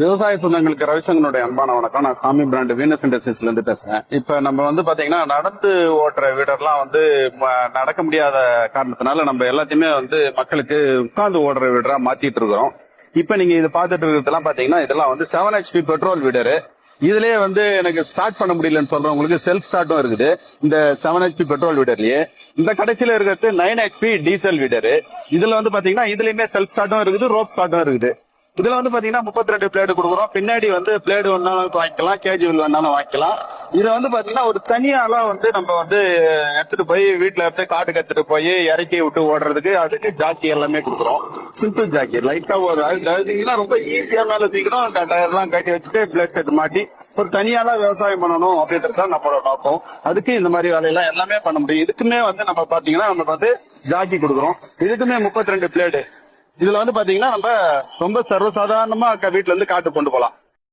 விவசாய சொந்தங்களுக்கு ரவிசங்கனுடைய அன்பான வணக்கம். நான் சாமி பிராண்ட் வீனஸ் இண்டஸ்ட்ரீஸ்ல இருந்து பேசுறேன். இப்ப நம்ம பாத்தீங்கன்னா நடந்து ஓட்டுற வீடர்லாம் நடக்க முடியாத காரணத்தினால நம்ம எல்லாத்தையுமே மக்களுக்கு உட்கார்ந்து ஓடுற வீடரா மாத்திட்டு இருக்கிறோம். இப்ப நீங்க இதை பாத்துட்டு இருக்கிறதெல்லாம் பாத்தீங்கன்னா இதெல்லாம் 7 HP பெட்ரோல் வீடரு. இதுலயே எனக்கு ஸ்டார்ட் பண்ண முடியலன்னு சொல்றவங்களுக்கு செல்ஃப் ஸ்டார்ட்டும் இருக்குது. இந்த 7 HP பெட்ரோல் வீடர்லயே இந்த கடைசியில இருக்கிறது 9 HP டீசல் வீடரு. இதுல பாத்தீங்கன்னா இதுலயுமே செல்ஃப் ஸ்டார்ட்டும் இருக்குது, ரோப் ஸ்டார்ட்டும் இருக்குது. இதுல பாத்தீங்கன்னா 32 பிளேடு கொடுக்குறோம். பின்னாடி பிளேடு வேணாலும் வாங்கிக்கலாம், கேஜுவல் வேணாலும் வாங்கிக்கலாம். இதை பாத்தீங்கன்னா ஒரு தனியாலாம் நம்ம எடுத்துட்டு போய் வீட்டுல இருந்து காட்டுக்கு எடுத்துட்டு போய் இறக்கி விட்டு ஓடுறதுக்கு அதுக்கு ஜாக்கி எல்லாமே கொடுக்குறோம். சிம்பிள் ஜாக்கி லைட்டா ரொம்ப ஈஸியா மேல தூக்கணும். டயர் எல்லாம் கட்டி வச்சுட்டு பிளேட் செட் மாட்டி ஒரு தனியாலாம் விவசாயம் பண்ணணும் அப்படின்றத நம்மளோட நோக்கம். அதுக்கு இந்த மாதிரி வேலையெல்லாம் எல்லாமே பண்ண முடியும். இதுக்குமே நம்ம பாத்தீங்கன்னா நம்ம ஜாக்கி கொடுக்குறோம். இதுக்குமே 32 பிளேடு. இதுல பாத்தீங்கன்னா நம்ம ரொம்ப சர்வசாதாரணமா வீட்டுல இருந்து காட்டு கொண்டு போலாம்.